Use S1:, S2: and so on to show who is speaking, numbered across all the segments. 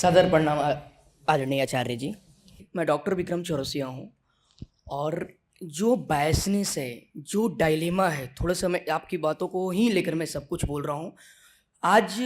S1: सदर प्रणाम आदरणीय आचार्य जी। मैं डॉक्टर विक्रम चौरसिया हूँ। और जो बायसनेस है, जो डायलेमा है, थोड़ा सा मैं आपकी बातों को ही लेकर मैं सब कुछ बोल रहा हूँ। आज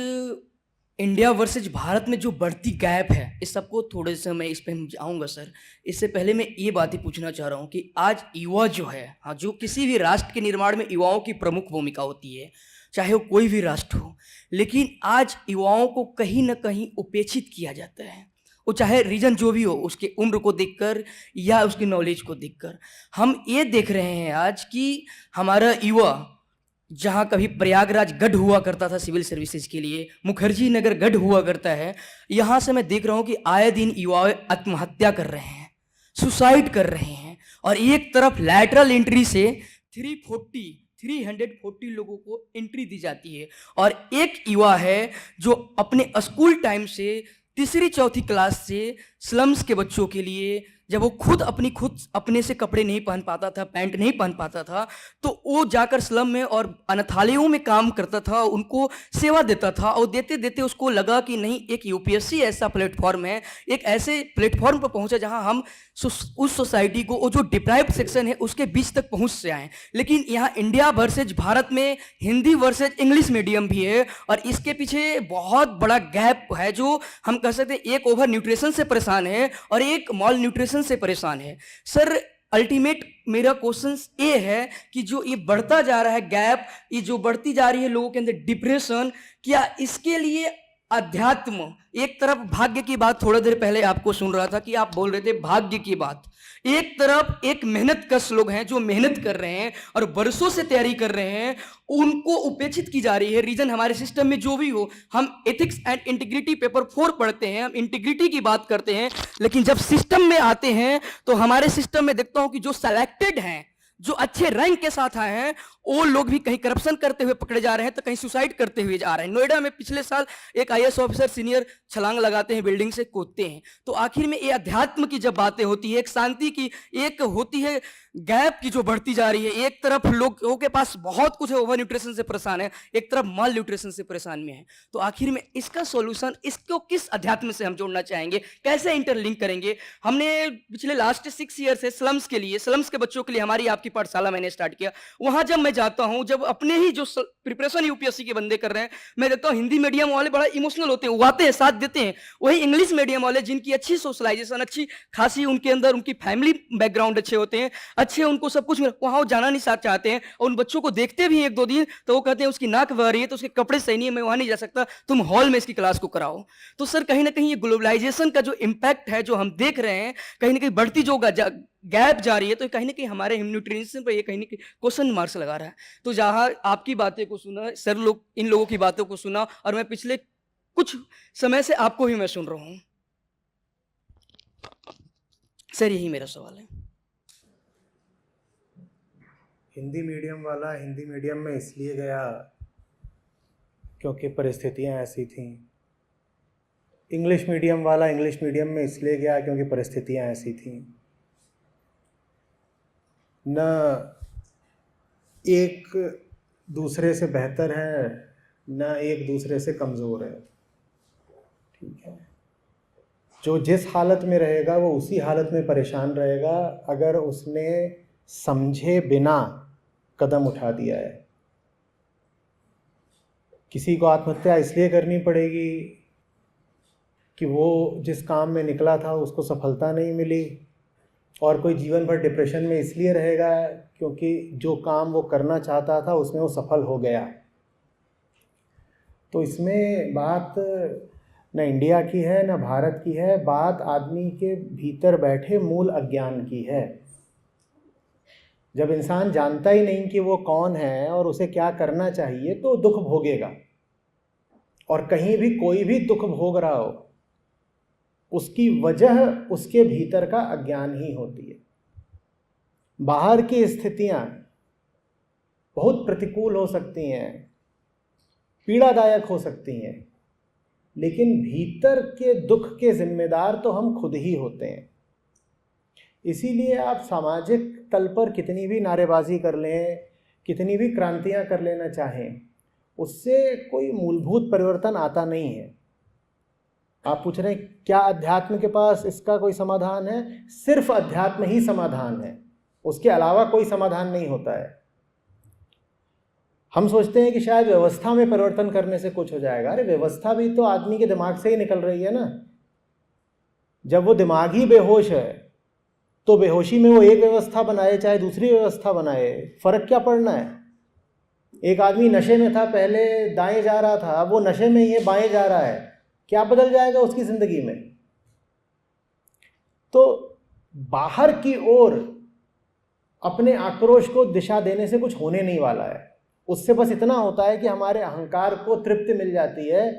S1: इंडिया वर्सेज भारत में जो बढ़ती गैप है, इस सबको थोड़े से मैं इस पे आऊँगा सर। इससे पहले मैं ये बात ही पूछना चाह रहा हूँ कि आज युवा जो है, हाँ, जो किसी भी राष्ट्र के निर्माण में युवाओं की प्रमुख भूमिका होती है, चाहे वो कोई भी राष्ट्र हो, लेकिन आज युवाओं को कहीं ना कहीं उपेक्षित किया जाता है। वो चाहे रीजन जो भी हो, उसके उम्र को देखकर या उसकी नॉलेज को देखकर। हम ये देख रहे हैं आज कि हमारा युवा, जहाँ कभी प्रयागराज गढ़ हुआ करता था सिविल सर्विसेज के लिए, मुखर्जी नगर गढ़ हुआ करता है, यहाँ से मैं देख रहा हूँ कि आए दिन युवा आत्महत्या कर रहे हैं, सुसाइड कर रहे हैं। और एक तरफ लैटरल एंट्री से 340 लोगों को एंट्री दी जाती है। और एक युवा है जो अपने स्कूल टाइम से तीसरी चौथी क्लास से स्लम्स के बच्चों के लिए, जब वो खुद अपने से कपड़े नहीं पहन पाता था, पैंट नहीं पहन पाता था, तो वो जाकर स्लम में और अनाथालयों में काम करता था, उनको सेवा देता था। और देते देते उसको लगा कि नहीं, एक यूपीएससी ऐसा प्लेटफॉर्म है, एक ऐसे प्लेटफॉर्म पर पहुंचा जहां हम उस सोसाइटी को, वो जो डिप्राइव्ड सेक्शन है, उसके बीच तक पहुंच से आए। लेकिन यहाँ इंडिया वर्सेज भारत में हिंदी वर्सेज इंग्लिश मीडियम भी है, और इसके पीछे बहुत बड़ा गैप है, जो हम कह सकते हैं एक ओवर न्यूट्रिशन से परेशान है और एक मॉल न्यूट्रिशन से परेशान है। सर, अल्टीमेट मेरा क्वेश्चन ये है कि जो ये बढ़ता जा रहा है गैप, ये जो बढ़ती जा रही है लोगों के अंदर डिप्रेशन, क्या इसके लिए अध्यात्म, एक तरफ भाग्य की बात, थोड़ा देर पहले आपको सुन रहा था कि आप बोल रहे थे भाग्य की बात, एक तरफ एक मेहनत कश लोग हैं जो मेहनत कर रहे हैं और बरसों से तैयारी कर रहे हैं, उनको उपेक्षित की जा रही है। रीजन हमारे सिस्टम में जो भी हो, हम एथिक्स एंड इंटीग्रिटी पेपर 4 पढ़ते हैं, हम इंटीग्रिटी की बात करते हैं, लेकिन जब सिस्टम में आते हैं तो हमारे सिस्टम में देखता हूं कि जो सेलेक्टेड हैं, जो अच्छे रैंक के साथ आए हैं, वो लोग भी कहीं करप्शन करते हुए पकड़े जा रहे हैं, तो कहीं सुसाइड करते हुए जा रहे हैं। नोएडा में पिछले साल एक आईएएस ऑफिसर सीनियर छलांग लगाते हैं, बिल्डिंग से कूदते हैं। तो आखिर में ये अध्यात्म की जब बातें होती है, एक शांति की, एक होती है गैप की जो बढ़ती जा रही है। एक तरफ लोगों के पास बहुत कुछ है, ओवर न्यूट्रिशन से परेशान है, एक तरफ माल न्यूट्रिशन से परेशान में है। तो आखिर में इसका सॉल्यूशन, इसको किस अध्यात्म से हम जोड़ना चाहेंगे, कैसे इंटरलिंक करेंगे? हमने पिछले लास्ट 6 ईयर से स्लम्स के लिए, स्लम्स के बच्चों के लिए हमारी आपकी पाठशाला मैंने स्टार्ट किया। वहां जब मैं जाता हूं, जब अपने ही जो प्रिपरेशन यूपीएससी के बंदे कर रहे हैं, मैं देखता हूं हिंदी मीडियम वाले बड़ा इमोशनल होते हैं, वो आते हैं, साथ देते हैं। वही इंग्लिश मीडियम वाले, जिनकी अच्छी सोशलाइजेशन, अच्छी खासी उनके अंदर उनकी फैमिली बैकग्राउंड अच्छे होते हैं, अच्छे उनको सब कुछ, वहां वो जाना नहीं चाहते हैं। और उन बच्चों को देखते भी 1-2 दिन तो वो कहते हैं उसकी नाक बह रही है, तो उसके कपड़े सही नहीं है, मैं वहां नहीं जा सकता, तुम हॉल में इसकी क्लास को कराओ। तो सर, कहीं ना कहीं ये ग्लोबलाइजेशन का जो इम्पैक्ट है, जो हम देख रहे हैं, कहीं ना कहीं बढ़ती जो गैप जा रही है, तो कहीं ना कहीं हमारे न्यूट्रिशन पर ये कहीं ना कहीं क्वेश्चन मार्क्स लगा रहा है। तो जहां आपकी बातें को सुना सर, इन लोगों की बातों को सुना, और मैं पिछले कुछ समय से आपको ही मैं सुन रहा हूं सर, यही मेरा सवाल है।
S2: हिंदी मीडियम वाला हिंदी मीडियम में इसलिए गया क्योंकि परिस्थितियां ऐसी थीं। इंग्लिश मीडियम वाला इंग्लिश मीडियम में इसलिए गया क्योंकि परिस्थितियां ऐसी थीं। न एक दूसरे से बेहतर है, न एक दूसरे से कमज़ोर है। ठीक है, जो जिस हालत में रहेगा वो उसी हालत में परेशान रहेगा अगर उसने समझे बिना कदम उठा दिया है। किसी को आत्महत्या इसलिए करनी पड़ेगी कि वो जिस काम में निकला था उसको सफलता नहीं मिली, और कोई जीवन भर डिप्रेशन में इसलिए रहेगा क्योंकि जो काम वो करना चाहता था उसमें वो सफल हो गया। तो इसमें बात न इंडिया की है न भारत की है, बात आदमी के भीतर बैठे मूल अज्ञान की है। जब इंसान जानता ही नहीं कि वो कौन है और उसे क्या करना चाहिए, तो दुख भोगेगा। और कहीं भी कोई भी दुख भोग रहा हो, उसकी वजह उसके भीतर का अज्ञान ही होती है। बाहर की स्थितियां बहुत प्रतिकूल हो सकती हैं, पीड़ादायक हो सकती हैं, लेकिन भीतर के दुख के जिम्मेदार तो हम खुद ही होते हैं। इसीलिए आप सामाजिक तल पर कितनी भी नारेबाजी कर लें, कितनी भी क्रांतियां कर लेना चाहें, उससे कोई मूलभूत परिवर्तन आता नहीं है। आप पूछ रहे हैं क्या अध्यात्म के पास इसका कोई समाधान है? सिर्फ अध्यात्म ही समाधान है, उसके अलावा कोई समाधान नहीं होता है। हम सोचते हैं कि शायद व्यवस्था में परिवर्तन करने से कुछ हो जाएगा। अरे व्यवस्था भी तो आदमी के दिमाग से ही निकल रही है ना। जब वो दिमाग ही बेहोश है तो बेहोशी में वो एक व्यवस्था बनाए चाहे दूसरी व्यवस्था बनाए, फर्क क्या पड़ना है? एक आदमी नशे में था, पहले दाएं जा रहा था, अब वो नशे में ही है, बाएं जा रहा है, क्या बदल जाएगा उसकी जिंदगी में? तो बाहर की ओर अपने आक्रोश को दिशा देने से कुछ होने नहीं वाला है। उससे बस इतना होता है कि हमारे अहंकार को तृप्ति मिल जाती है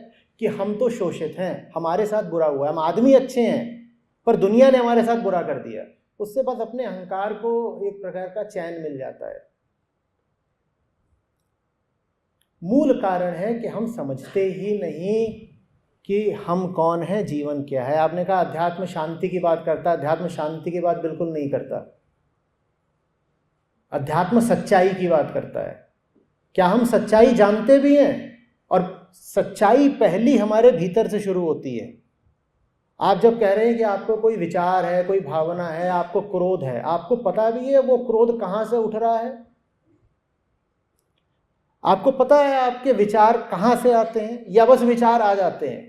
S2: कि हम तो शोषित हैं, हमारे साथ बुरा हुआ है, हम आदमी अच्छे हैं पर दुनिया ने हमारे साथ बुरा कर दिया। उससे बस अपने अहंकार को एक प्रकार का चैन मिल जाता है। मूल कारण है कि हम समझते ही नहीं कि हम कौन है, जीवन क्या है। आपने कहा अध्यात्म शांति की बात करता है, अध्यात्म शांति की बात बिल्कुल नहीं करता। अध्यात्म सच्चाई की बात करता है। क्या हम सच्चाई जानते भी हैं? और सच्चाई पहली हमारे भीतर से शुरू होती है। आप जब कह रहे हैं कि आपको कोई विचार है, कोई भावना है, आपको क्रोध है, आपको पता भी है वो क्रोध कहाँ से उठ रहा है? आपको पता है आपके विचार कहाँ से आते हैं या बस विचार आ जाते हैं?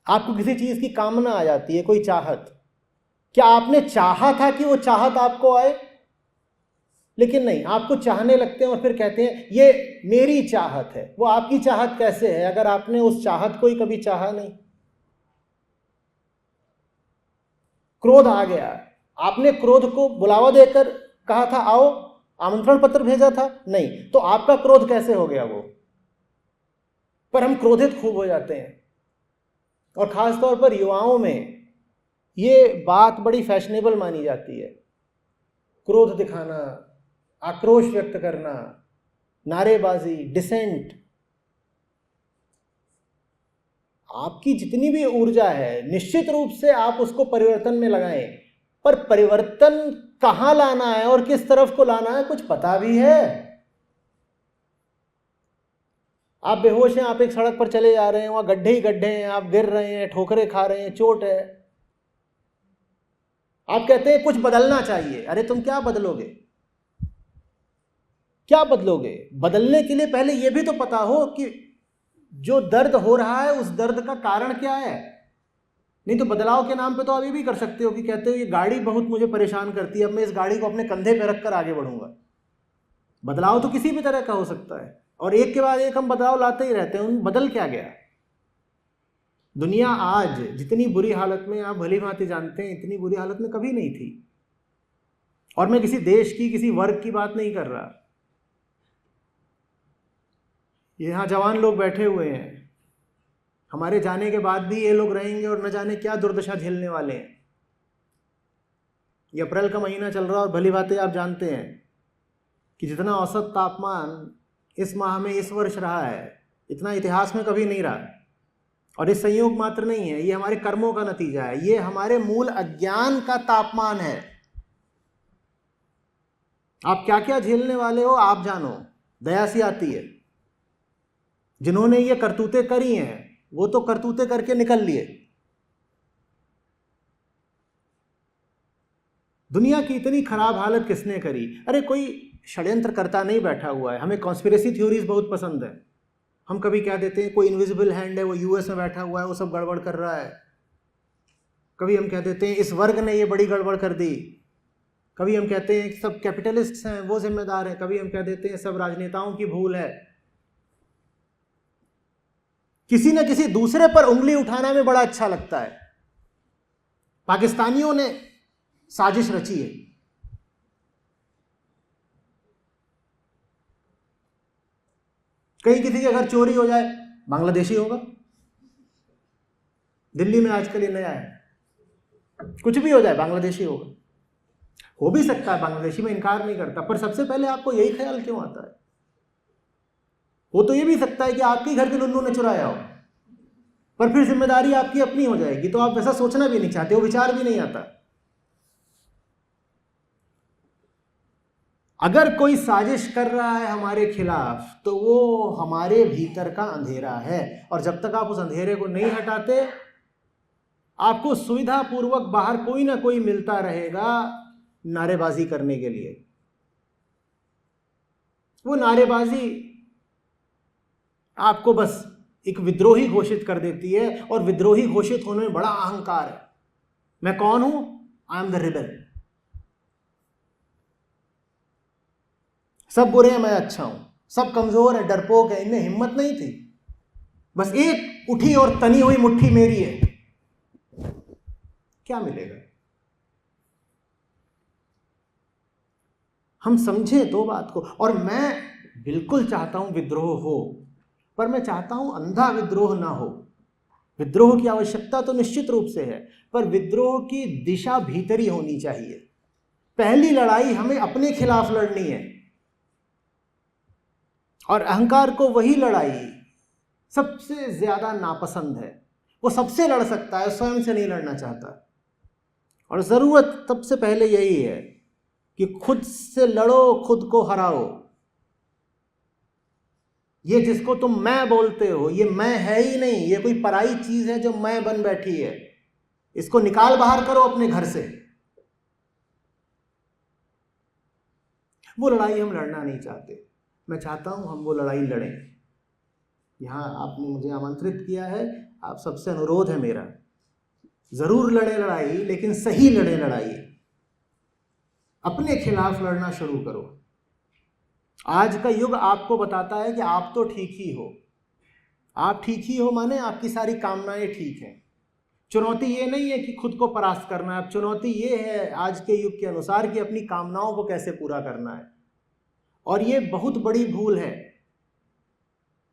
S2: आपको किसी चीज की कामना आ जाती है, कोई चाहत, क्या आपने चाहा था कि वो चाहत आपको आए? लेकिन नहीं, आपको चाहने लगते हैं और फिर कहते हैं ये मेरी चाहत है। वो आपकी चाहत कैसे है अगर आपने उस चाहत को ही कभी चाहा नहीं? क्रोध आ गया, आपने क्रोध को बुलावा देकर कहा था आओ, आमंत्रण पत्र भेजा था? नहीं, तो आपका क्रोध कैसे हो गया वो? पर हम क्रोधित खूब हो जाते हैं और खासतौर पर युवाओं में ये बात बड़ी फैशनेबल मानी जाती है। क्रोध दिखाना, आक्रोश व्यक्त करना, नारेबाजी, डिसेंट। आपकी जितनी भी ऊर्जा है निश्चित रूप से आप उसको परिवर्तन में लगाएं, पर परिवर्तन कहां लाना है और किस तरफ को लाना है कुछ पता भी है? आप बेहोश हैं, आप एक सड़क पर चले जा रहे हैं, वहां गड्ढे ही गड्ढे हैं, आप गिर रहे हैं, ठोकरें खा रहे हैं, चोट है, आप कहते हैं कुछ बदलना चाहिए। अरे तुम क्या बदलोगे? क्या बदलोगे? बदलने के लिए पहले यह भी तो पता हो कि जो दर्द हो रहा है उस दर्द का कारण क्या है। नहीं तो बदलाव के नाम पे तो आप ये भी कर सकते हो कि कहते हो ये गाड़ी बहुत मुझे परेशान करती है, अब मैं इस गाड़ी को अपने कंधे पे रखकर आगे बढ़ूंगा। बदलाव तो किसी भी तरह का हो सकता है और एक के बाद एक हम बदलाव लाते ही रहते हैं। उन बदल क्या गया? दुनिया आज जितनी बुरी हालत में, आप भली भांति जानते हैं, इतनी बुरी हालत में कभी नहीं थी। और मैं किसी देश की, किसी वर्ग की बात नहीं कर रहा। यहाँ जवान लोग बैठे हुए हैं, हमारे जाने के बाद भी ये लोग रहेंगे और न जाने क्या दुर्दशा झेलने वाले हैं। ये अप्रैल का महीना चल रहा है और भली बातें आप जानते हैं कि जितना औसत तापमान इस माह में इस वर्ष रहा है, इतना इतिहास में कभी नहीं रहा। और ये संयोग मात्र नहीं है, ये हमारे कर्मों का नतीजा है, ये हमारे मूल अज्ञान का तापमान है। आप क्या क्या झेलने वाले हो आप जानो, दया सी आती है। जिन्होंने ये करतूतें करी हैं वो तो करतूतें करके निकल लिए। दुनिया की इतनी खराब हालत किसने करी? अरे कोई षड्यंत्रकर्ता नहीं बैठा हुआ है। हमें कॉन्स्पिरेसी थ्योरीज बहुत पसंद है। हम कभी क्या देते हैं, कोई इनविजिबल हैंड है, वो यूएस में बैठा हुआ है, वो सब गड़बड़ कर रहा है। कभी हम कह देते हैं इस वर्ग ने ये बड़ी गड़बड़ कर दी। कभी हम कहते हैं सब कैपिटलिस्ट हैं, वो जिम्मेदार हैं। कभी हम कह देते हैं सब राजनेताओं की भूल है। किसी न किसी दूसरे पर उंगली उठाना में बड़ा अच्छा लगता है। पाकिस्तानियों ने साजिश रची है। कहीं किसी के घर चोरी हो जाए, बांग्लादेशी होगा। दिल्ली में आजकल ये नया है, कुछ भी हो जाए बांग्लादेशी होगा। हो भी सकता है बांग्लादेशी, में इनकार नहीं करता, पर सबसे पहले आपको यही ख्याल क्यों आता है? वो तो ये भी सकता है कि आपके घर के लुल्लू ने चुराया हो, पर फिर जिम्मेदारी आपकी अपनी हो जाएगी, तो आप वैसा सोचना भी नहीं चाहते, वो विचार भी नहीं आता। अगर कोई साजिश कर रहा है हमारे खिलाफ तो वो हमारे भीतर का अंधेरा है, और जब तक आप उस अंधेरे को नहीं हटाते आपको सुविधापूर्वक बाहर कोई ना कोई मिलता रहेगा नारेबाजी करने के लिए। वो नारेबाजी आपको बस एक विद्रोही घोषित कर देती है, और विद्रोही घोषित होने में बड़ा अहंकार है। मैं कौन हूं? I am the rebel. सब बुरे हैं, मैं अच्छा हूं। सब कमजोर है, डरपोक है, इनमें हिम्मत नहीं थी। बस एक उठी और तनी हुई मुट्ठी मेरी है। क्या मिलेगा? हम समझे तो बात को। और मैं बिल्कुल चाहता हूं विद्रोह हो, पर मैं चाहता हूं अंधा विद्रोह ना हो। विद्रोह की आवश्यकता तो निश्चित रूप से है, पर विद्रोह की दिशा भीतरी होनी चाहिए। पहली लड़ाई हमें अपने खिलाफ लड़नी है, और अहंकार को वही लड़ाई सबसे ज्यादा नापसंद है। वो सबसे लड़ सकता है, स्वयं से नहीं लड़ना चाहता। और जरूरत सबसे पहले यही है कि खुद से लड़ो, खुद को हराओ। ये जिसको तुम मैं बोलते हो, ये मैं है ही नहीं, ये कोई पराई चीज है जो मैं बन बैठी है। इसको निकाल बाहर करो अपने घर से। वो लड़ाई हम लड़ना नहीं चाहते। मैं चाहता हूं हम वो लड़ाई लड़ें। यहां आपने मुझे आमंत्रित किया है, आप सबसे अनुरोध है मेरा, जरूर लड़े लड़ाई, लेकिन सही लड़े लड़ाई। अपने खिलाफ लड़ना शुरू करो। आज का युग आपको बताता है कि आप तो ठीक ही हो। आप ठीक ही हो माने आपकी सारी कामनाएं ठीक हैं। चुनौती ये नहीं है कि खुद को परास्त करना है, चुनौती ये है आज के युग के अनुसार कि अपनी कामनाओं को कैसे पूरा करना है। और ये बहुत बड़ी भूल है।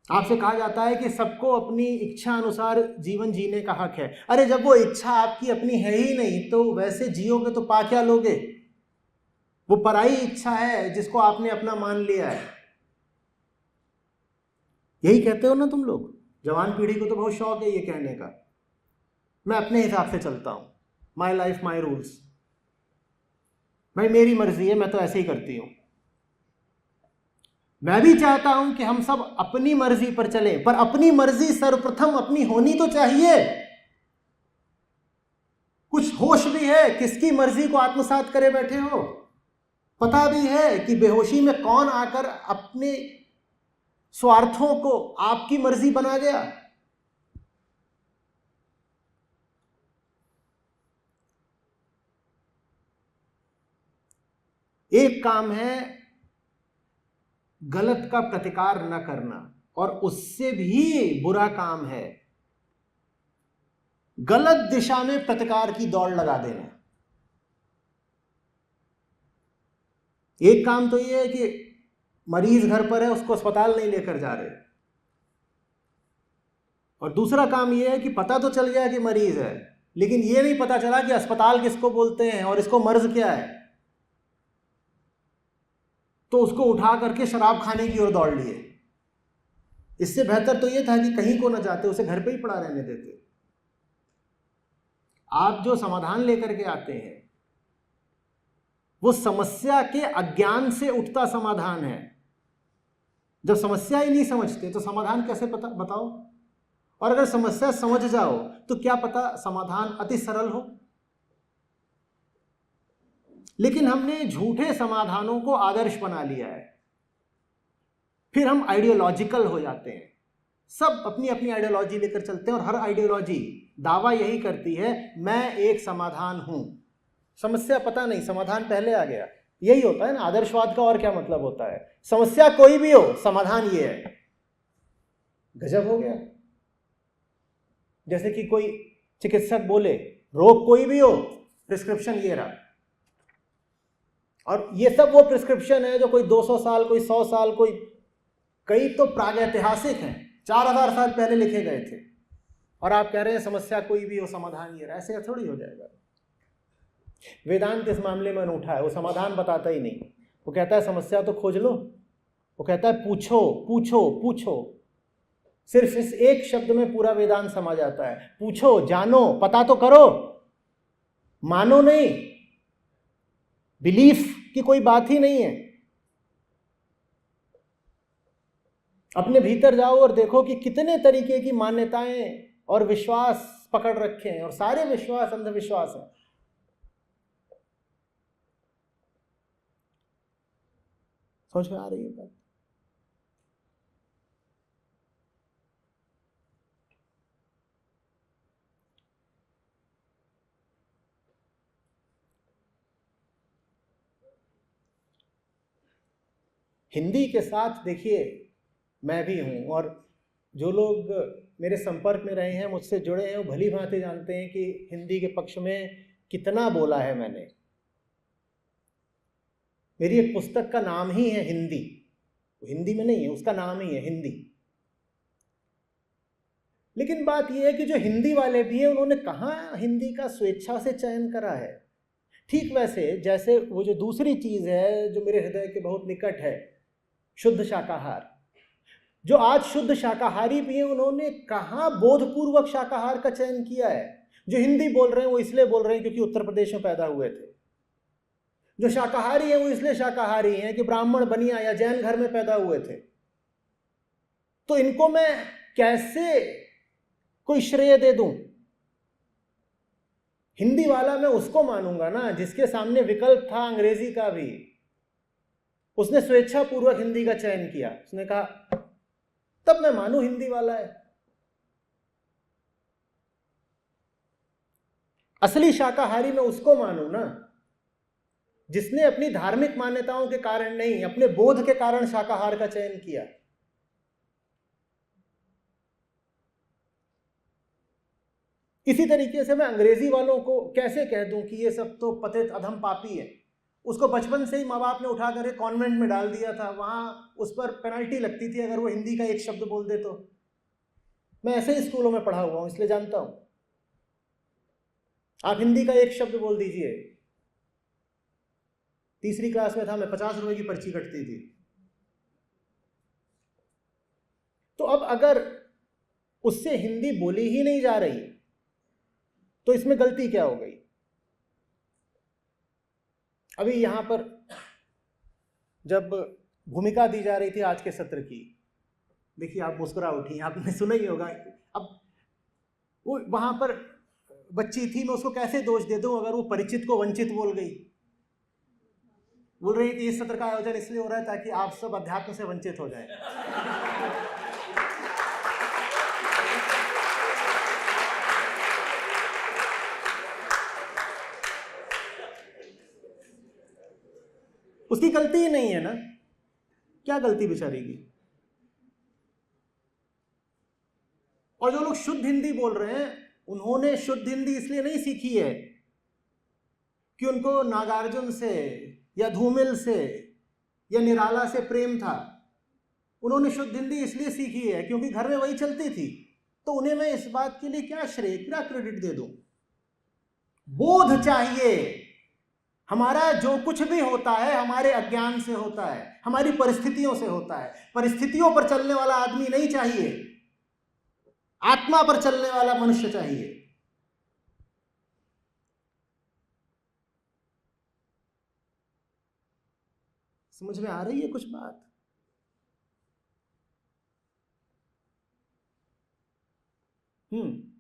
S2: आपसे कहा जाता है कि सबको अपनी इच्छा अनुसार जीवन जीने का हक है। अरे जब वो इच्छा आपकी अपनी है ही नहीं तो वैसे जियोगे तो पा क्या लोगे? वो पराई इच्छा है जिसको आपने अपना मान लिया है। यही कहते हो ना तुम लोग। जवान पीढ़ी को तो बहुत शौक है ये कहने का, मैं अपने हिसाब से चलता हूं, माई लाइफ माई रूल्स। भाई मेरी मर्जी है, मैं तो ऐसे ही करती हूं। मैं भी चाहता हूं कि हम सब अपनी मर्जी पर चलें, पर अपनी मर्जी सर्वप्रथम अपनी होनी तो चाहिए। कुछ होश भी है, किसकी मर्जी को आत्मसात करे बैठे हो। पता भी है कि बेहोशी में कौन आकर अपने स्वार्थों को आपकी मर्जी बना गया। एक काम है गलत का प्रतिकार न करना, और उससे भी बुरा काम है गलत दिशा में प्रतिकार की दौड़ लगा देना। एक काम तो यह है कि मरीज घर पर है, उसको अस्पताल नहीं लेकर जा रहे, और दूसरा काम यह है कि पता तो चल गया कि मरीज है, लेकिन यह नहीं पता चला कि अस्पताल किसको बोलते हैं और इसको मर्ज क्या है। तो उसको उठा करके शराब खाने की ओर दौड़ लिए। इससे बेहतर तो यह था कि कहीं को ना जाते, उसे घर पे ही पड़ा रहने देते। आप जो समाधान लेकर के आते हैं वो समस्या के अज्ञान से उठता समाधान है। जब समस्या ही नहीं समझते तो समाधान कैसे बताओ। और अगर समस्या समझ जाओ तो क्या पता समाधान अति सरल हो। लेकिन हमने झूठे समाधानों को आदर्श बना लिया है, फिर हम आइडियोलॉजिकल हो जाते हैं। सब अपनी अपनी आइडियोलॉजी लेकर चलते हैं, और हर आइडियोलॉजी दावा यही करती है मैं एक समाधान हूं। समस्या पता नहीं, समाधान पहले आ गया। यही होता है ना आदर्शवाद का। और क्या मतलब होता है? समस्या कोई भी हो, समाधान ये है। गजब हो गया। जैसे कि कोई चिकित्सक बोले रोग कोई भी हो, प्रिस्क्रिप्शन ये रहा। और ये सब वो प्रिस्क्रिप्शन है जो कोई 200 साल, कोई 100 साल, कोई कई तो प्रागैतिहासिक हैं, 4000 साल पहले लिखे गए थे। और आप कह रहे हैं समस्या कोई भी हो, समाधान ये रहा। ऐसे थोड़ी हो जाएगा। वेदांत इस मामले में अनूठा है, वो समाधान बताता ही नहीं। वो कहता है समस्या तो खोज लो। वो कहता है पूछो पूछो पूछो। सिर्फ इस एक शब्द में पूरा वेदांत समा जाता है। पूछो, जानो, पता तो करो, मानो नहीं। बिलीफ की कोई बात ही नहीं है। अपने भीतर जाओ और देखो कि कितने तरीके की मान्यताएं और विश्वास पकड़ रखे हैं, और सारे विश्वास अंधविश्वास हैं। समझ में आ रही है बात? हिंदी के साथ देखिए मैं भी हूँ, और जो लोग मेरे संपर्क में रहे हैं, मुझसे जुड़े हैं, वो भली भांति जानते हैं कि हिंदी के पक्ष में कितना बोला है मैंने। मेरी एक पुस्तक का नाम ही है हिंदी, हिंदी में नहीं है, उसका नाम ही है हिंदी। लेकिन बात यह है कि जो हिंदी वाले भी हैं, उन्होंने कहाँ हिंदी का स्वेच्छा से चयन करा है। ठीक वैसे जैसे वो जो दूसरी चीज़ है जो मेरे हृदय के बहुत निकट है, शुद्ध शाकाहार। जो आज शुद्ध शाकाहारी भी हैं, उन्होंने कहाँ बोधपूर्वक शाकाहार का चयन किया है। जो हिंदी बोल रहे हैं वो इसलिए बोल रहे हैं क्योंकि उत्तर प्रदेश में पैदा हुए थे। जो शाकाहारी हैं वो इसलिए शाकाहारी हैं कि ब्राह्मण बनिया या जैन घर में पैदा हुए थे। तो इनको मैं कैसे कोई श्रेय दे दूं? हिंदी वाला मैं उसको मानूंगा ना जिसके सामने विकल्प था अंग्रेजी का भी। उसने स्वेच्छापूर्वक हिंदी का चयन किया, उसने कहा, तब मैं मानूं हिंदी वाला है। असली शाकाहारी मैं उसको मानूं ना जिसने अपनी धार्मिक मान्यताओं के कारण नहीं, अपने बोध के कारण शाकाहार का चयन किया। इसी तरीके से मैं अंग्रेजी वालों को कैसे कह दूं कि ये सब तो पतित अधम पापी है। उसको बचपन से ही माँ बाप ने उठा कर कॉन्वेंट में डाल दिया था, वहां उस पर पेनल्टी लगती थी अगर वो हिंदी का एक शब्द बोल दे तो। मैं ऐसे ही स्कूलों में पढ़ा हुआ हूं, इसलिए जानता हूं। आप हिंदी का एक शब्द बोल दीजिए, तीसरी क्लास में था मैं, 50 रुपए की पर्ची कटती थी। तो अब अगर उससे हिंदी बोली ही नहीं जा रही तो इसमें गलती क्या हो गई? अभी यहां पर जब भूमिका दी जा रही थी आज के सत्र की, देखिए आप मुस्कुरा उठी, आपने सुना ही होगा। अब वो वहां पर बच्ची थी, मैं उसको कैसे दोष दे दूं अगर वो परिचित को वंचित बोल गई। बोल रही है कि इस सत्र का आयोजन इसलिए हो रहा है ताकि आप सब अध्यात्म से वंचित हो जाए। उसकी गलती ही नहीं है ना, क्या गलती बेचारी की? और जो लोग शुद्ध हिंदी बोल रहे हैं, उन्होंने शुद्ध हिंदी इसलिए नहीं सीखी है कि उनको नागार्जुन से या धूमिल से या निराला से प्रेम था। उन्होंने शुद्ध हिंदी इसलिए सीखी है क्योंकि घर में वही चलती थी। तो उन्हें मैं इस बात के लिए क्या श्रेय, क्या क्रेडिट दे दूं? बोध चाहिए। हमारा जो कुछ भी होता है हमारे अज्ञान से होता है, हमारी परिस्थितियों से होता है। परिस्थितियों पर चलने वाला आदमी नहीं चाहिए, आत्मा पर चलने वाला मनुष्य चाहिए। समझ में आ रही है कुछ बात? हम्म